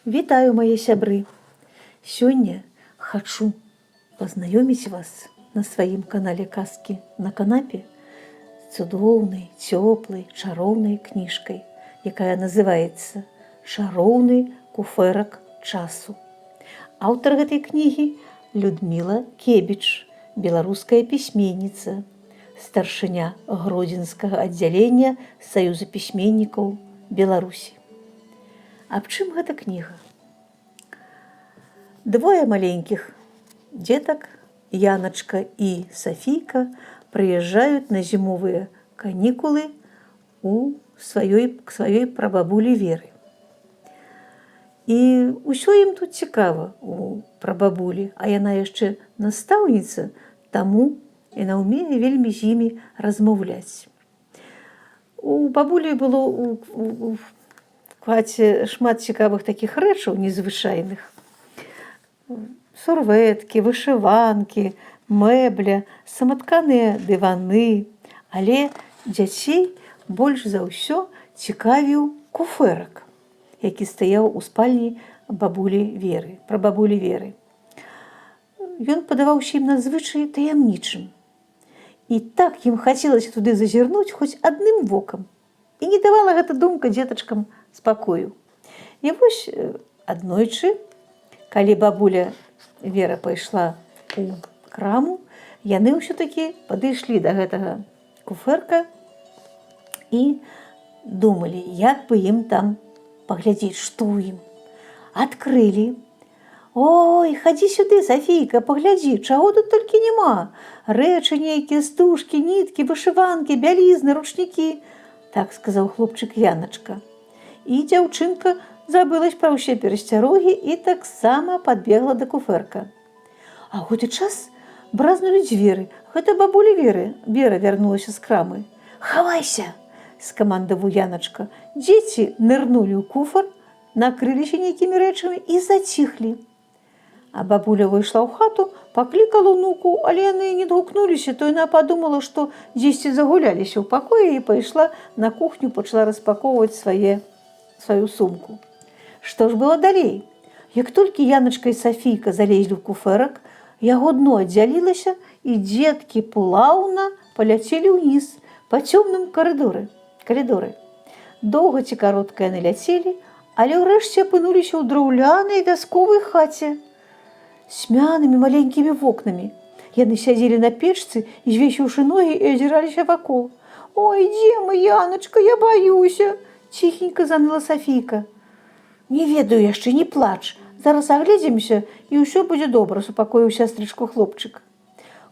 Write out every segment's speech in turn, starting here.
Вітаю, мае сябры! Сёння хачу пазнаёміць вас на сваім канале казкі на канапе з цудоўнай, цёплай, чароўнай кніжкай, якая называецца «Чароўны куфэрак часу». Аўтар гэтай кнігі Людміла Кебіч, беларуская пісьменніца, старшыня гродзенскага аддзялення Саюза пісьменнікаў Беларусі. Аб чым гэта кніга? Двое маленькіх дзетак, Яначка і Сафійка, прыязджаюць на зімовыя канікулы к сваёй прабабулі Веры. І ўсё ім тут цікава у прабабулі, а яна яшчэ настаўніца, таму яна ўмее вельмі з імі размаўляць. У бабулі было у хаце шмат цікавых такіх рэчаў незвычайных. Сурвэткі, вышыванкі, мэбля, саматканыя дываны. Але дзяцей больш за ўсё цікавіў куфэрак, які стаяў у спальні бабулі Веры, прабабулі Веры. Ён падаваўся ім надзвычай таямнічым. І так ім хацелася туды зазірнуць хоць адным вокам. І не давала гэта думка дзетачкам спакою. І вось аднойчы, калі бабуля Вера пайшла у краму, яны ўсё-такі падышлі да гэтага куфэрка і думалі, як бы ім там паглядзець, што ў ім. Адкрылі. «Ой, хадзі сюды, Сафійка, паглядзі, чаго тут толькі няма. Рэчы нейкія, стужкі, ніткі, вышыванкі, бялізны, ручнікі», так сказаў хлопчык Яначка. І дзяўчынка забылась пра ўсе перасцярогі і таксама падбегла да куфэрка. А ў гэты час бразнулі дзверы. Гэта бабуля Вера вярнулася з крамы. «Хавайся!» – скамандаваў Яначка. Дзеці нырнулі ў куфар, накрыліся нейкімі рэчамі і заціхлі. А бабуля выйшла ў хату, паклікала ўнуку, але яны не адгукнуліся, то яна падумала, што дзесьці загуляліся ў пакоі і пайшла на кухню, пачала распакоўваць сваю сумку. Што ж было далей? Як толькі Яначка і Сафійка залезлі ў куфэрак, яго дно аддзялілася, і дзеткі плаўна паляцелі ўніз па цёмным калідоры. Доўга ці каротка яны ляцелі, але ўрэшце апынуліся ў драўлянай вясковай хаце з цьмянымі маленькімі вокнамі. Яны сядзелі на печцы, звесіўшы ногі, і азіраліся вакол. «Ой, дзе мы, Яначка, я баюся!» – ціхенька заныла Сафійка. «Не ведаю яшчэ, не плач. Зараз агледзімся, і ўсё будзе добра», – супакоіў сястрычку хлопчык.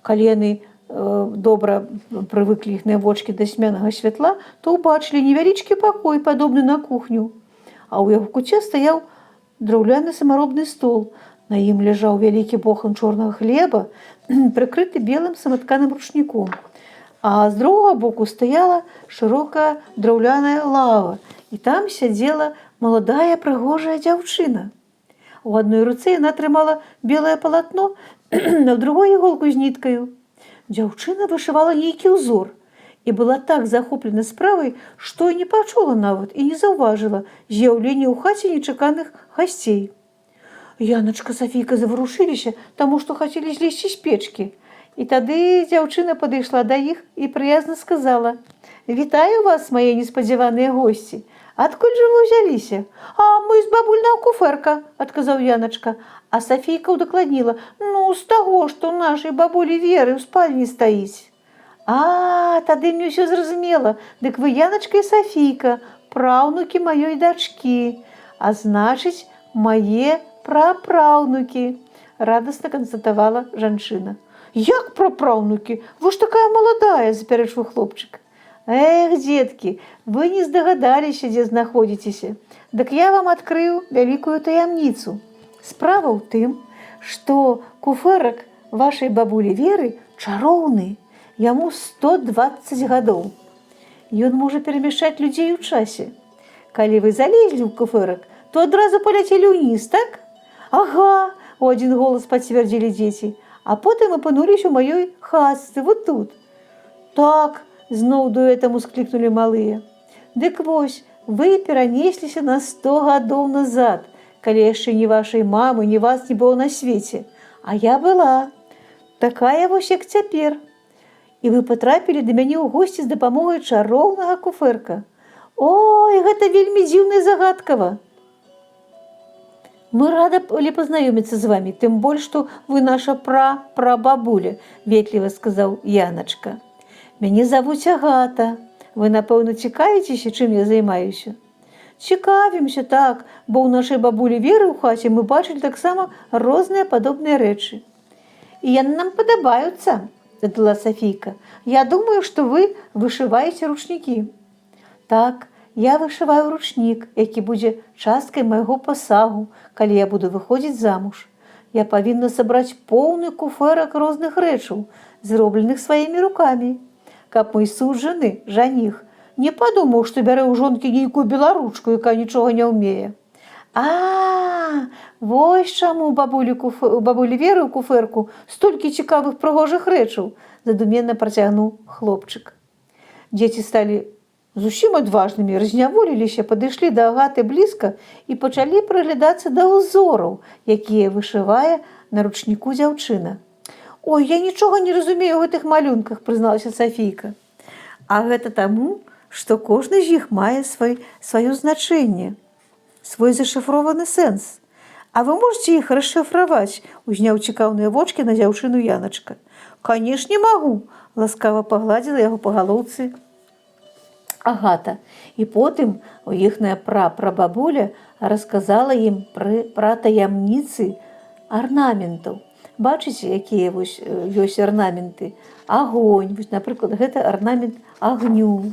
Калі яны добра прывыклі іхныя вочкі да цьмянага святла, то ўбачылі невялічкі пакой, падобны на кухню. А ў яго куце стаяў драўляны самаробны стол. На ім ляжаў вялікі бохан чорнага хлеба, прыкрыты белым саматканым ручніком. А з другога боку стаяла шырокая драўляная лава, і там сядзела маладая прыгожая дзяўчына. У адной руцэ яна трымала белае палатно, а ў другой іголку з ніткаю. Дзяўчына вышывала нейкі ўзор і была так захоплена справай, што і не пачула нават і не заўважыла з'яўлення ў хаце нечаканых гасцей. Яначка, Сафійка заварушыліся, таму што хацелі злезці з печкі. І тады дзяўчына падышла да іх і прыязна сказала: «Вітаю вас, мае неспадзяваныя госці. Адкуль жа вы ўзяліся?» «А мы з бабульнага куфэрка», – адказаў Яначка. А Сафійка ўдакладніла: «Ну, з таго, што нашай бабулі Веры ў спальні стаіць». «А, тады мне ўсё зразумела. Дык вы, Яначка і Сафійка, праўнукі маёй дачкі, а значыць, мае прапраўнукі», – радасна канстатавала жанчына. «Як прапраўнукі? Вы ж такая маладая», – запярэчыў хлопчык. «Эх, дзеткі, вы не здагадаліся, дзе знаходзіцеся. Дык я вам адкрыю вялікую таямніцу. Справа ў тым, што куфэрак вашай бабулі Веры чароўны, яму 120 гадоў. Ён можа перамяшчаць людзей у часе. Калі вы залезлі ў куфэрак, то адразу паляцелі ўніз, так?» «Ага», – у адзін голас пацвердзілі дзеці, «а потым апынуліся ў маёй хатцы, вот тут». «Так», – зноў дуэтам усклікнулі малыя. «Дык вось, вы перанесліся на 100 гадоў назад, калі яшчэ ні вашай мамы, ні вас не было на свеце. А я была. Такая вось, як цяпер. І вы патрапілі да мяне ў госці з дапамогай чароўнага куфэрка. Ой, гэта вельмі дзіўна і загадкава. Мы рады пазнаёміцца з вами, тым больш, што вы наша прабабуля, ветліва сказаў Яначка. Мяне завуць Агата. Вы, напэўна, цікавіцеся, чым я займаюся? Цікавімся, так, бо ў нашай бабулі Веры ў хаце мы бачылі таксама розныя падобныя рэчы. І яны нам падабаюцца, дадала Софійка. Я думаю, што вы вышываеце ручнікі. Так, я вышываю ручнік, які будзе часткай майго пасагу, калі я буду выходзіць замуж. Я павінна сабраць поўны куфэрак розных рэчаў, зробленых сваімі рукамі, каб мой суджаны, жаніх, не падумаў, што бярэ ў жонкі нейкую беларучку, якая нічога не ўмее. Вось чаму бабулі Веры ў куфэрку столькі цікавых прыгожых рэчаў, задуменна працягнуў хлопчык. Дзеці сталі зусім адважнымі, разняволіліся, падышлі да Агаты блізка і пачалі прыглядацца да ўзораў, якія вышывае на ручніку дзяўчына. Ой, я нічога не разумею ў гэтых малюнках, прызналася Софійка. А гэта таму, што кожны з іх мае сваё значэнне, свой зашыфрованы сэнс. А вы можете іх расшыфраваць, узняў цікаўныя вочкі на дзяўчыну Яначка. Канешне, магу, ласкава пагладзіла яго па галоўцы Агата. І потым іхная прабабуля расказала ім пра таямніцы арнаментаў. Бачыце, якія ёсць арнаменты? Агонь, напрыклад, гэта арнамент агню.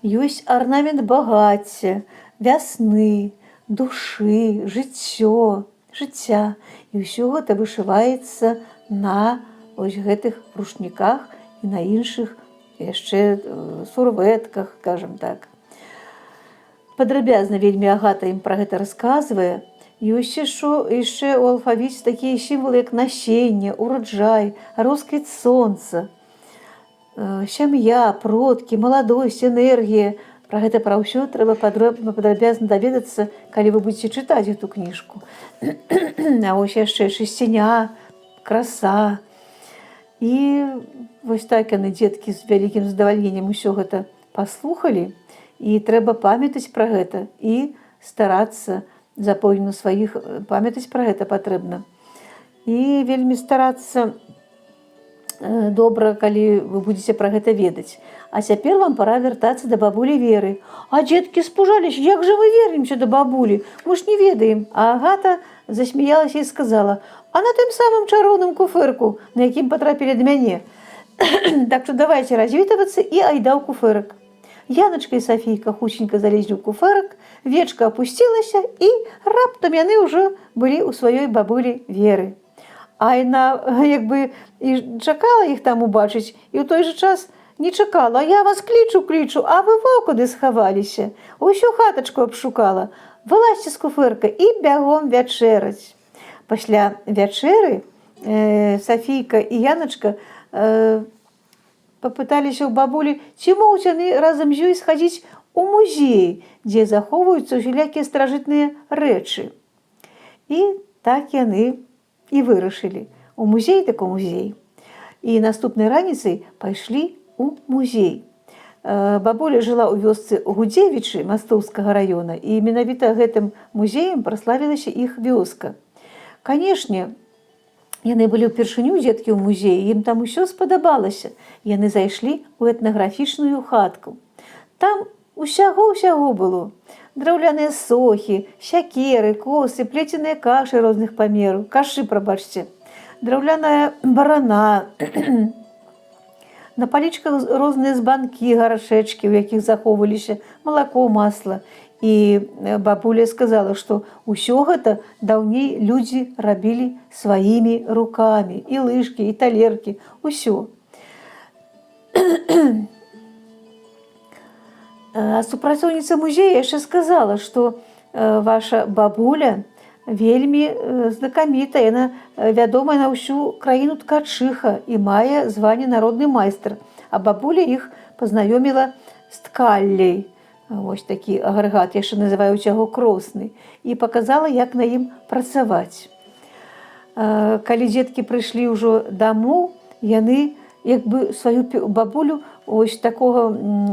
Ёсць арнамент багацця, вясны, душы, жыцця. І ўсё гэта вышываецца на гэтых ручніках і на іншых яшчэ сурвэтках, скажем так. Падрабязна вельмі Агата ім пра гэта расказвае. Ёсць яшчэ ў алфавіце такія сімвалы, як насенне, ураджай, росквіт сонца, сям'я, продкі, маладосць, энергія. Пра гэта пра ўсё трэба падрабязна даведацца, калі вы будзеце чытаць гэту кніжку. А вось яшчэ шасціня, краса. І вось так яны, дзеткі, з вялікім задавальненнем усё гэта паслухалі. І трэба памятаць пра гэта і старацца запомніць сваіх, памятаць пра гэта патрэбна. І вельмі старацца добра, калі вы будзеце пра гэта ведаць. А цяпер вам пора вяртацца да бабулі Веры. А дзеткі спужаліся, як жа мы вернемся да бабулі? Мы ж не ведаем. А Агата засмяялася і сказала: а на тым самым чароўным куфэрку, на якім патрапілі да мяне. Так што давайце развітвацца і айда ў куфэрак. Яначка і Софійка хутченька залезлі ў куфэрак, вечка апусцілася, і раптам яны ўжо былі ў сваёй бабулі Веры. А яна як бы і чакала іх там убачыць, і ў той жа час не чакала. А я вас клічу, а вы во куды схаваліся? Усю хатачку абшукала. Вылазьце з куфэрка і бягом вячэраць. Пасля вячэры Софійка і Яначка папыталіся ў бабулі, ці могуць яны разам з ёй схадзіць у музей, дзе захоўваюцца усялякія старажытныя рэчы. І так яны і вырашылі. У музей, так у музей. І наступнай раніцай пайшлі ў музей. Бабуля жыла ў вёсцы Гудзевічы Мастоўскага раёна, і менавіта гэтым музеем праславілася іх вёска. Канешне, яны былі ўпершыню дзеткі ў музеі, ім там усё спадабалася. Яны зайшлі ў этнаграфічную хатку. Там усяго было. Драўляныя сохі, сякеры, косы, плеценыя кашы розных памераў, драўляная барана. На палічках розныя збанкі, гаршэчкі, у якіх захоўваліся малако, масла. І бабуля сказала, што ўсё гэта даўней людзі рабілі сваімі рукамі. І лыжкі, і талеркі, усё. А супрацоўніца музея яшчэ сказала, што ваша бабуля вельмі знакаміта, яна вядомая на ўсю краіну ткачыха і мае званне народны майстар. А бабуля іх пазнаёміла з ткалляй. вось такі агрэгат, яшчэ называюць яго кросны, і паказала, як на ім працаваць. Калі дзеткі прыйшлі ўжо дамоў, яны як бы сваю бабулю ось такога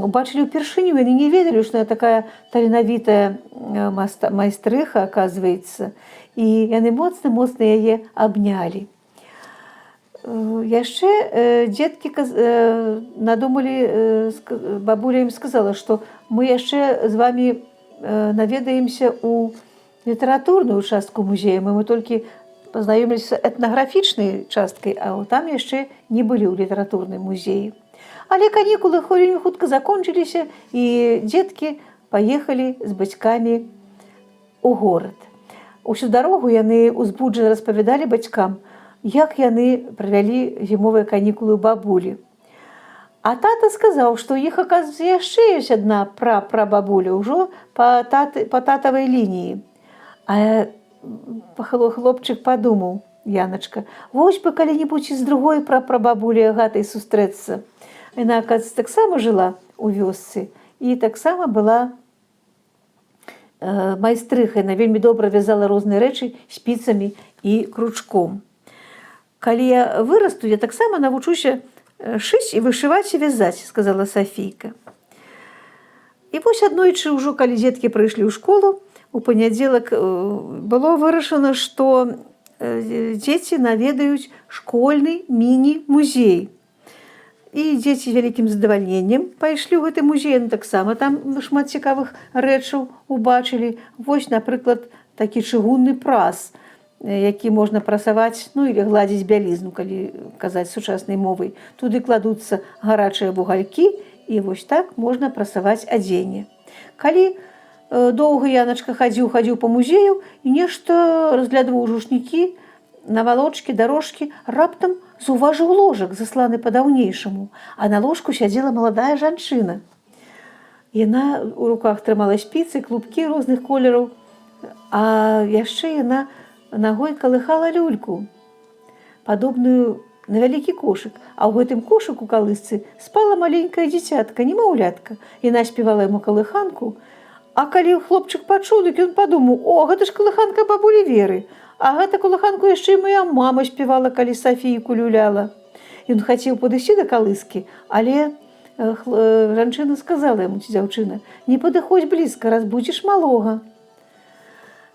убачылі ўпершыню, яны не ведалі, што яна такая таленавітая майстрыха, аказваецца, і яны моцна яе абнялі. Яшчэ дзеткі надумалі, бабуля ім сказала, што мы яшчэ з вамі наведаемся ў літаратурную частку музея, мы толькі пазнаёміліся этнаграфічнай часткай, а там яшчэ не былі ў літаратурным музеі. Але канікулы вельмі хутка закончыліся, і дзеткі паехалі з бацькамі ў горад. Усю дарогу яны узбуджана распавядалі бацькам, як яны правялі зімовыя канікулы ў бабулі. А тата сказаў, што іх, аказваецца, яшчэ ёсць адна прабабуля ўжо па татавай лініі. А хлопчык падумаў, Яначка, вось бы калі-небудзь з другой прабабулей Агатай сустрэцца. Яна, аказваецца, таксама жыла ў вёсцы і таксама была майстрыхай. Яна вельмі добра вязала розныя рэчы спіцамі і кручком. Калі я вырасту, я таксама навучуся шыць і вышываць і вязаць, сказала Сафійка. І вось аднойчы ўжо, калі дзеткі прыйшлі ў школу, у панядзелак было вырашана, што дзеці наведаюць школьны міні-музей. І дзеці з вялікім задавальненнем пайшлі ў гэты музей, таксама там шмат цікавых рэчаў убачылі. Вось, напрыклад, такі чыгунны прас, які можна прасаваць, ну, или гладзіць бялізну, калі казаць сучаснай мовай. Туды кладуцца гарачыя вугалькі, і вось так можна прасаваць адзенне. Калі доўга Яначка хадзіў па музею і нешта разглядваў рушнікі, навалочкі, дарожкі, раптам заўважыў ложак, засланы па-даўнейшаму, а на ложку сядзела маладая жанчына. Яна ў руках трымала спіцы, клубкі розных колераў, а яшчэ яна нагой калыхала люльку, падобную на вялікі кошык, а ў гэтым кошыку калысцы спала маленькая дзіцятка, немаўлятка. Яна спявала яму калыханку, а калі хлопчык пачуў, дык ён падумаў, о, гэта ж калыханка бабулі Веры, а гэта калыханку яшчэ і моя мама спявала, калі Сафійку люляла. Ён хацеў падысці да калыскі, але жанчына сказала яму, ці дзяўчына, не падыходзь блізка, разбудзіш малога.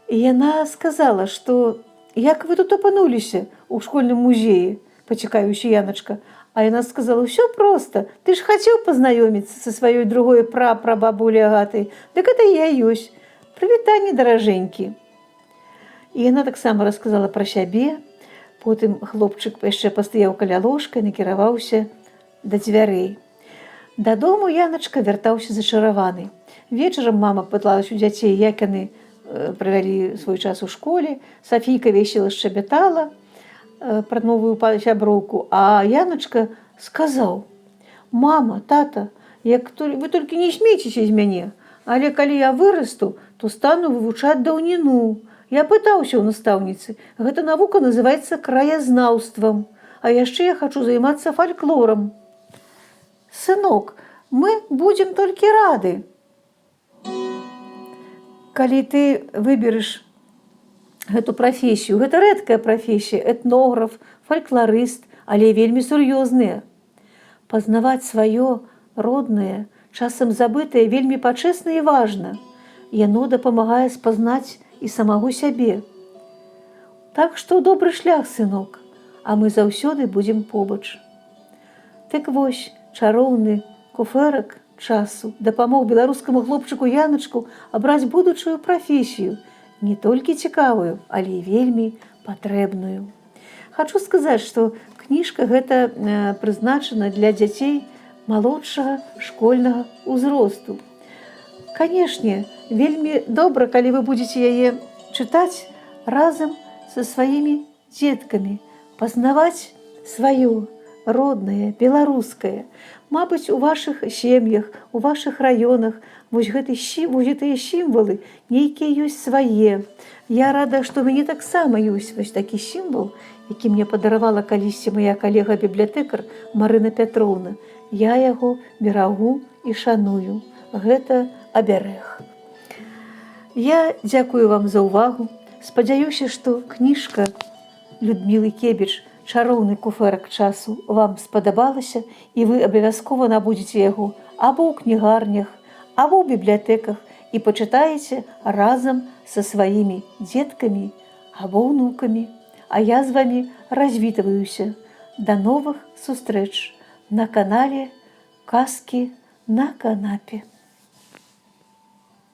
І яна сказала, што як вы тут апынуліся ў школьным музеі, пацікавіўся Яначка. А яна сказала, ўсё проста, ты ж хацеў пазнаёміцца са сваёй другой прабабуляй Агатай, дык гэта я ёсць. Прывітанне, даражэнькі. І яна таксама расказала пра сябе, потым хлопчык яшчэ пастаяў каля ложка і накіраваўся да дзвярэй. Дадому Яначка вяртаўся зачараваны. Вечарам мама пыталась у дзяцей, як яны правялі свой час у школе. Сафійка весела шчабятала пра новую сяброўку, а Яначка сказаў, мама, тата, вы толькі не смейцеся з мяне, але калі я вырасту, то стану вывучаць даўніну. Я пытаўся ў настаўніцы, гэта навука называецца краязнаўствам, а яшчэ я хачу займацца фальклорам. Сынок, мы будзем толькі рады. Калі ты выбераш гэту прафесію, гэта рэдкая прафесія, этнограф, фальклорыст, але вельмі сур'ёзная. Пазнаваць сваё роднае, часам забытае, вельмі пачэсна і важна. Яно дапамагае спазнаць і самого сябе. Так што добры шлях, сынок, а мы заўсёды будзем побач. Так вось, чароўны куфэрак часу дапамог беларускаму хлопчыку Яначку абраць будучую прафесію, не толькі цікавую, але і вельмі патрэбную. Хачу сказаць, што кніжка гэта прызначана для дзяцей малодшага школьнага ўзросту. Канешне, вельмі добра, калі вы будзеце яе чытаць разам са сваімі дзеткамі, пазнаваць сваё роднае, беларускае. Мабыць, у вашых сем'ях, у вашых раёнах вось гэтыя сімвалы нейкія ёсць свае. Я рада, што ў мяне таксама ёсць вось такі сімвал, які мне падаравала калісьці мая калега-бібліятэкар Марына Пятроўна. Я яго берагу і шаную. гэта абярэг. Я дзякую вам за ўвагу. Спадзяюся, што кніжка Людмілы Кебіч «Чароўны куфэрак часу» вам спадабалася, і вы абавязкова набудзеце яго або ў кнігарнях, або ў бібліятэках і пачытаеце разам са сваімі дзеткамі або ўнукамі. А я з вамі развітваюся. Да новых сустрэч на канале «Казкі на канапе».